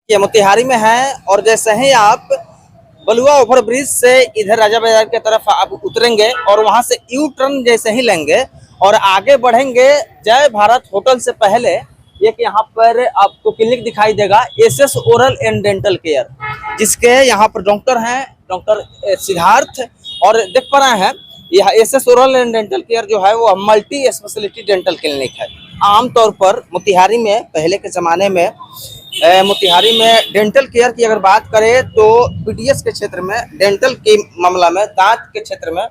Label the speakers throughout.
Speaker 1: ये मोतिहारी में है और जैसे ही आप बलुआ ओवर ब्रिज से इधर राजा बाजार की तरफ आप उतरेंगे और वहां से यू टर्न जैसे ही लेंगे और आगे बढ़ेंगे जय भारत होटल से पहले एक यहाँ पर आपको क्लिनिक दिखाई देगा SS oral and dental care, जिसके यहाँ पर डॉक्टर हैं डॉक्टर सिद्धार्थ। और देख पा रहे हैं यह SS oral and dental care जो है वो मल्टी स्पेशलिटी डेंटल क्लिनिक है। आमतौर पर मोतिहारी में पहले के ज़माने में मोतिहारी में डेंटल केयर की अगर बात करें तो पीडीएस के क्षेत्र में डेंटल के मामला में दांत के क्षेत्र में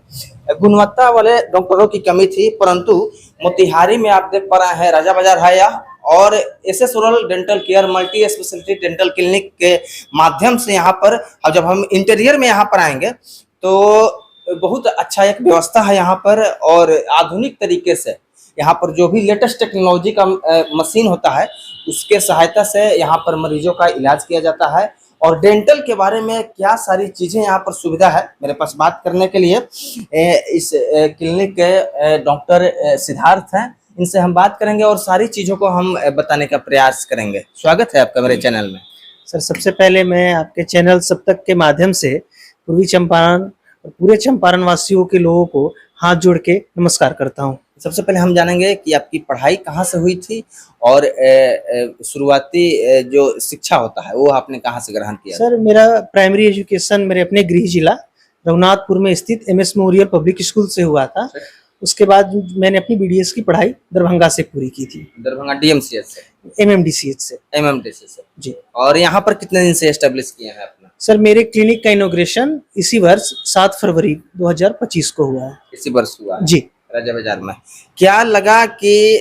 Speaker 1: गुणवत्ता वाले डॉक्टरों की कमी थी, परंतु मोतिहारी में आप देख पा रहे हैं राजा बाजार है यह और SS oral dental care multi speciality dental clinic के माध्यम से यहाँ पर अब जब हम इंटीरियर में यहाँ पर आएंगे तो बहुत अच्छा एक व्यवस्था है यहाँ पर और आधुनिक तरीके से यहाँ पर जो भी लेटेस्ट टेक्नोलॉजी का मशीन होता है उसके सहायता से यहाँ पर मरीजों का इलाज किया जाता है। और डेंटल के बारे में क्या सारी चीज़ें यहाँ पर सुविधा है मेरे पास बात करने के लिए इस क्लिनिक के डॉक्टर सिद्धार्थ हैं, इनसे हम बात करेंगे और सारी चीज़ों को हम बताने का प्रयास करेंगे। स्वागत है आपका मेरे चैनल में।
Speaker 2: सर, सबसे पहले मैं आपके चैनल सब तक के माध्यम से पूर्वी चंपारण और पूरे चंपारण वासियों के लोगों को हाथ जोड़ के नमस्कार करता हूँ।
Speaker 1: सबसे पहले हम जानेंगे कि आपकी पढ़ाई कहाँ से हुई थी और शुरुआती जो शिक्षा होता है वो आपने कहाँ से ग्रहण किया?
Speaker 2: सर, मेरा प्राइमरी एजुकेशन मेरे अपने गृह जिला रघुनाथपुर में स्थित एमएस मेमोरियल पब्लिक स्कूल से हुआ था। उसके बाद मैंने अपनी बीडीएस की पढ़ाई दरभंगा से पूरी की थी।
Speaker 1: दरभंगा डीएमसीएच से?
Speaker 2: एमएमडीसीएच से।
Speaker 1: एमएमडीसी से
Speaker 2: जी।
Speaker 1: और यहाँ पर कितने दिन से एस्टेब्लिश किया है अपना?
Speaker 2: सर, मेरे क्लिनिक का इनॉग्रेशन इसी वर्ष 7 फरवरी 2025 को हुआ है।
Speaker 1: इसी वर्ष हुआ
Speaker 2: जी।
Speaker 1: राजा बाजार में क्या लगा कि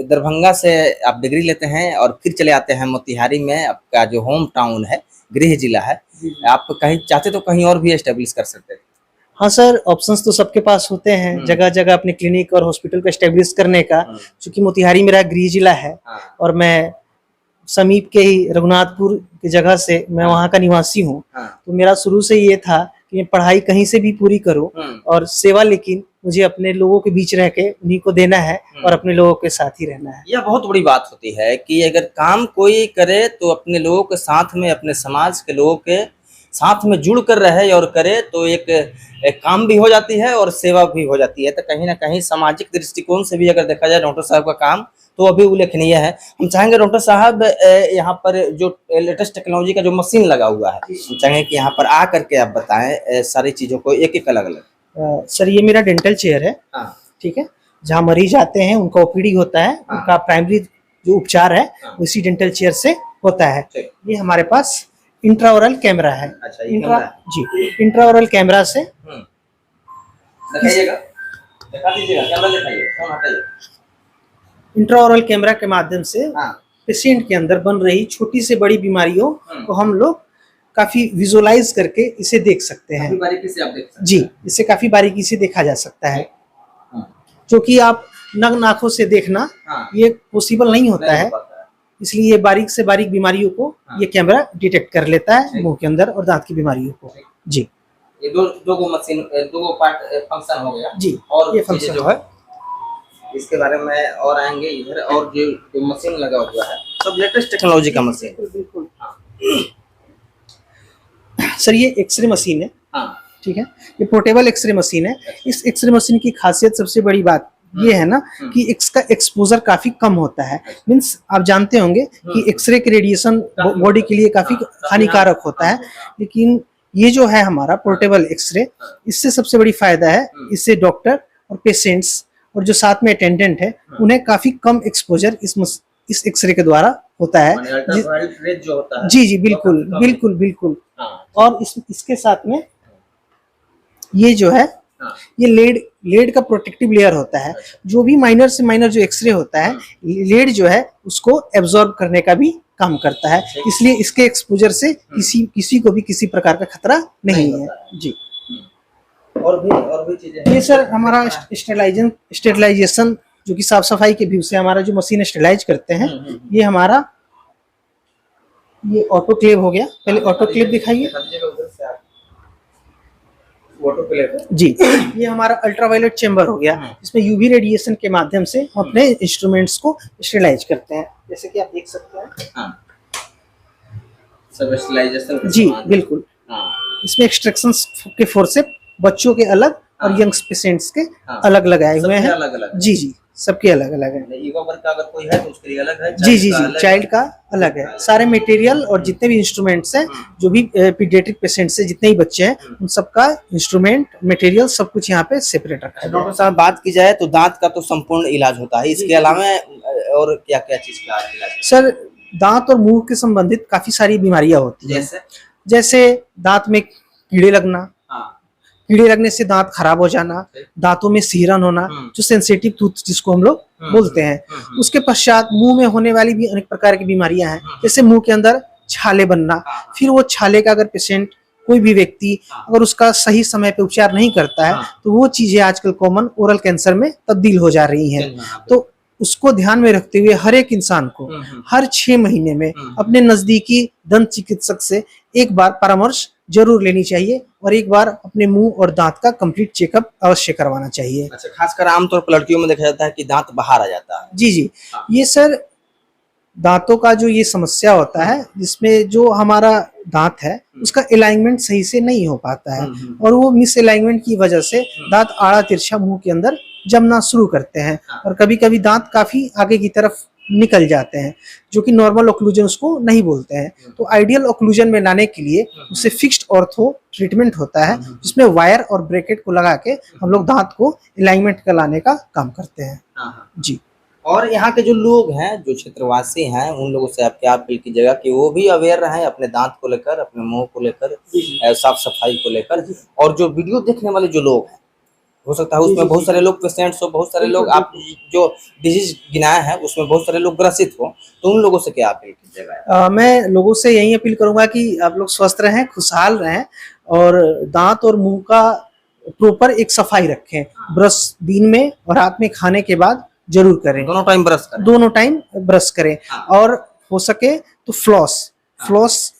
Speaker 1: दरभंगा से आप डिग्री लेते हैं और फिर चले आते हैं मोतिहारी में, आपका जो होम टाउन है गृह जिला है, आप कहीं चाहते तो कहीं और भी एस्टेब्लिश कर सकते थे?
Speaker 2: हाँ सर, ऑप्शंस तो सबके पास होते हैं जगह जगह अपने क्लिनिक और हॉस्पिटल को एस्टेब्लिश करने का। क्योंकि मोतिहारी मेरा गृह जिला है और मैं समीप के ही रघुनाथपुर की जगह से मैं वहाँ का निवासी हूँ, तो मेरा शुरू से ये था कि मैं पढ़ाई कहीं से भी पूरी करूँ और सेवा लेकिन मुझे अपने लोगों के बीच रह के उन्हीं को देना है और अपने लोगों के साथ ही रहना है।
Speaker 1: यह बहुत बड़ी बात होती है कि अगर काम कोई करे तो अपने लोगों के साथ में अपने समाज के लोगों के साथ में जुड़ कर रहे और करे तो एक काम भी हो जाती है और सेवा भी हो जाती है। तो कहीं ना कहीं सामाजिक दृष्टिकोण से भी अगर देखा जाए डॉक्टर साहब का काम तो अभी उल्लेखनीय है। हम चाहेंगे डॉक्टर साहब यहाँ पर जो लेटेस्ट टेक्नोलॉजी का जो मशीन लगा हुआ है हम चाहेंगे कि यहाँ पर आ करके आप बताएं सारी चीज़ों को एक एक अलग अलग।
Speaker 2: सर, ये मेरा डेंटल चेयर है। ठीक है, जहाँ मरीज आते हैं उनका ओपीडी होता है, उनका प्राइमरी जो उपचार है उसी डेंटल चेयर से होता है। ये हमारे पास इंट्राओरल कैमरा है। जी, इंट्राओरल कैमरा से
Speaker 1: दिखाइएगा, दिखा दीजिएगा, कैमरा दिखाइए, फोन हटाइए।
Speaker 2: इंट्राओरल कैमरा के माध्यम से पेशेंट के अंदर बन रही छोटी से बड़ी बीमारियों को हम लोग काफी विजुअलाइज करके इसे देख सकते हैं।
Speaker 1: बारीकी से आप देख सकते हैं।
Speaker 2: जी, इसे काफी बारीकी से देखा जा सकता है, जो कि आप नग्न आंखों से देखना ये पॉसिबल नहीं होता है। इसलिए बारीक से बारीक बीमारियों को ये कैमरा डिटेक्ट कर लेता है, मुंह के अंदर और दांत की बीमारियों को। जी,
Speaker 1: ये दो मशीन, दो पार्ट फंक्शन हो गया।
Speaker 2: जी,
Speaker 1: और
Speaker 2: ये फंक्शन
Speaker 1: जो है इसके बारे में और आएंगे इधर। और जो मशीन लगा हुआ है सब लेटेस्ट टेक्नोलॉजी का मशीन।
Speaker 2: बिल्कुल। सर, ये एक्सरे मशीन है। ठीक है, ये पोर्टेबल एक्सरे मशीन है। इस एक्सरे मशीन की खासियत सबसे बड़ी बात ये है ना कि इसका एक्सपोजर काफी कम होता है। मीन्स आप जानते होंगे कि एक्सरे के रेडिएशन बॉडी के लिए काफी हानिकारक होता है, लेकिन ये जो है हमारा पोर्टेबल एक्सरे, इससे सबसे बड़ी फायदा है, इससे डॉक्टर और पेशेंट्स और जो साथ में अटेंडेंट है उन्हें काफी कम एक्सपोजर इस एक्सरे के द्वारा होता है।
Speaker 1: जो होता है
Speaker 2: जी जी, बिल्कुल बिल्कुल बिल्कुल। और इसके साथ में ये जो है ये लेड का प्रोटेक्टिव लेयर होता है। जो भी माइनर से माइनर जो एक्सरे होता है, लेड जो है उसको एब्जॉर्ब करने का भी काम करता है। इसलिए इसके एक्सपोजर से किसी को भी किसी प्रकार का खतरा नहीं है। जी।
Speaker 1: और भी चीजें
Speaker 2: ये सर हमारा स्टेरिलाइजेशन जो कि साफ सफाई के व्यू से हमारा जो मशीन स्टेरिलाइज करते हैं, ये हमारा ये ऑटोक्लेव हो गया। पहले ऑटोक्लेव दिखाइए। जी, ये हमारा अल्ट्रावायलेट चेंबर हो गया। इसमें यूवी रेडिएशन के माध्यम से हम अपने इंस्ट्रूमेंट्स को स्टेरिलाइज करते हैं, जैसे कि आप देख सकते हैं।
Speaker 1: सब स्टरलाइजेशन
Speaker 2: जी बिल्कुल। इसमें एक्सट्रैक्शन के फोर्सेप बच्चों के अलग और यंग पेशेंट्स के अलग लगाए हुए हैं।
Speaker 1: अलग अलग
Speaker 2: जी जी, सबके अलग अलग है।
Speaker 1: युवा वर्ग का अगर कोई है तो उसके लिए अलग है।
Speaker 2: जी जी जी, चाइल्ड का अलग है। सारे मटेरियल और जितने भी इंस्ट्रूमेंट्स हैं, जो भी पीडियाट्रिक पेशेंट्स से जितने ही बच्चे हैं, उन सबका इंस्ट्रूमेंट मटेरियल सब कुछ यहाँ पे सेपरेट रखा है।
Speaker 1: डॉक्टर साहब बात की जाए तो दांत का तो संपूर्ण इलाज होता है, इसके अलावा और क्या क्या चीज का इलाज?
Speaker 2: सर, दांत और मुंह के संबंधित काफी सारी बीमारियां होती हैं, जैसे दांत में कीड़े लगना, कीड़े लगने से दांत खराब हो जाना, दांतों में सीरन होना, जो सेंसिटिव टूथ जिसको हम लोग बोलते हैं। उसके पश्चात मुंह में होने वाली भी अनेक प्रकार की बीमारियां हैं, जैसे मुंह के अंदर छाले बनना। फिर वो छाले का अगर पेशेंट कोई भी व्यक्ति अगर उसका सही समय पे उपचार नहीं करता है तो वो चीजें आजकल कॉमन ओरल कैंसर में तब्दील हो जा रही हैं। तो उसको ध्यान में रखते हुए हर एक इंसान को हर 6 महीने में अपने नजदीकी दंत चिकित्सक से एक बार परामर्श जरूर लेनी चाहिए और एक बार अपने मुंह और दांत का कंप्लीट चेकअप अवश्य करवाना चाहिए।
Speaker 1: अच्छा, खासकर आमतौर पर लड़कियों में देखा जाता है कि दांत बाहर आ जाता है।
Speaker 2: जी जी, ये सर दांतों का जो ये समस्या होता है, जिसमें जो हमारा दांत है उसका अलाइनमेंट सही से नहीं हो पाता है और वो मिस अलाइनमेंट की वजह से दांत आड़ा तिरछा मुंह के अंदर जमना शुरू करते हैं और कभी कभी दांत काफी आगे की तरफ निकल जाते हैं, जो कि नॉर्मल ओक्लूजन उसको नहीं बोलते हैं। तो आइडियल ओक्लूजन में लाने के लिए उससे फिक्स्ड ऑर्थो ट्रीटमेंट होता है, जिसमें वायर और ब्रैकेट को लगा के हम लोग दांत को अलाइनमेंट का लाने का काम करते हैं। जी। और
Speaker 1: यहाँ के जो लोग हैं, जो क्षेत्रवासी हैं, उन लोगों से आप क्या अपील कीजिएगा कि वो भी अवेयर रहें अपने दांत को लेकर, अपने मुंह को लेकर, साफ सफाई को लेकर। और जो वीडियो देखने वाले जो लोग हैं, हो सकता है उसमें बहुत सारे लोग पेशेंट्स हो, बहुत सारे लोग आप जो डिजीज गिनाए हैं उसमें बहुत सारे लोग ग्रसित हो, तो उन लोगों से क्या अपील कीजिएगा?
Speaker 2: मैं लोगों से यही अपील करूंगा कि आप लोग स्वस्थ रहें, खुशहाल रहें और दांत और मुंह का प्रॉपर एक सफाई रखें। ब्रश दिन में और रात में खाने के बाद जरूर करें,
Speaker 1: दोनों टाइम ब्रश करें।
Speaker 2: दोनों टाइम ब्रश करें। और हो सके तो फ्लॉस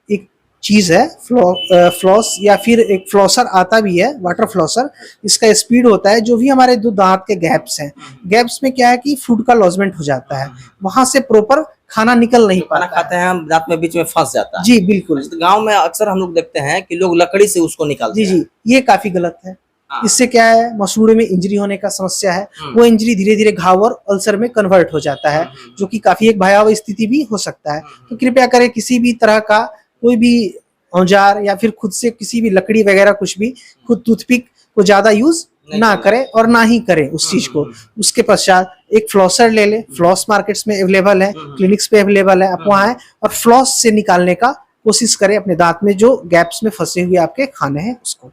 Speaker 2: एक चीज है, फ्लॉस या फिर एक फ्लॉसर आता भी है, वाटर फ्लॉसर। इसका स्पीड होता है, जो भी हमारे दो दांत के गैप्स हैं, गैप्स में क्या है कि फूड का लॉजमेंट हो जाता है, वहां से प्रॉपर खाना निकल नहीं पाता,
Speaker 1: खाना खाते हैं हम दांत में बीच में फंस जाता है।
Speaker 2: जी बिल्कुल।
Speaker 1: गांव में अक्सर हम लोग देखते हैं कि लोग लकड़ी से उसको निकालते हैं।
Speaker 2: जी, ये काफी गलत है। इससे क्या है, मसूड़े में इंजरी होने का समस्या है, वो इंजरी धीरे धीरे घाव और अल्सर में कन्वर्ट हो जाता है, जो कि काफी एक भयावह स्थिति भी हो सकता है। तो कृपया करें, किसी भी तरह का कोई भी औजार या फिर खुद से किसी भी लकड़ी वगैरह कुछ भी, खुद टूथपिक को ज्यादा यूज ना करें और ना ही करें उस चीज को। उसके पश्चात एक फ्लॉसर ले लें, फ्लॉस मार्केट्स में अवेलेबल है, क्लिनिक्स पे अवेलेबल है, आप वहां आए और फ्लॉस से निकालने का कोशिश करें अपने दांत में जो गैप्स में फंसे हुए आपके खाने हैं उसको।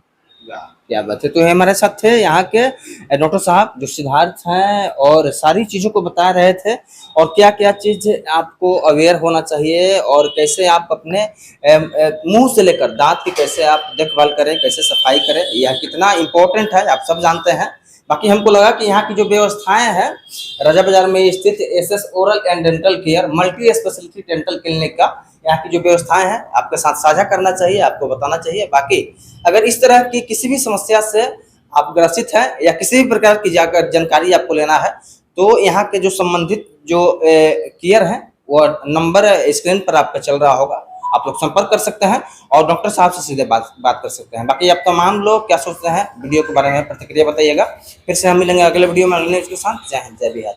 Speaker 1: क्या बात है। तो हमारे साथ थे यहाँ के डॉक्टर साहब जो सिद्धार्थ हैं और सारी चीज़ों को बता रहे थे और क्या क्या चीज़ आपको अवेयर होना चाहिए और कैसे आप अपने मुंह से लेकर दांत की कैसे आप देखभाल करें, कैसे सफाई करें, यह कितना इम्पोर्टेंट है आप सब जानते हैं। बाकी हमको लगा कि यहाँ की जो व्यवस्थाएं हैं राजा बाजार में स्थित SS oral and dental care multi speciality dental clinic का, यहाँ की जो व्यवस्थाएं हैं आपके साथ साझा करना चाहिए, आपको बताना चाहिए। बाकी अगर इस तरह की किसी भी समस्या से आप ग्रसित हैं या किसी भी प्रकार की जाकर जानकारी आपको लेना है तो यहाँ के जो संबंधित जो केयर हैं वो नंबर स्क्रीन पर आपका चल रहा होगा, आप लोग संपर्क कर सकते हैं और डॉक्टर साहब से सीधे बात कर सकते हैं। बाकी आप तमाम लोग क्या सोचते हैं वीडियो के बारे में प्रतिक्रिया बताइएगा। फिर से हम मिलेंगे अगले वीडियो में अगले न्यूज़ के साथ। जय हिंद, जय बिहार।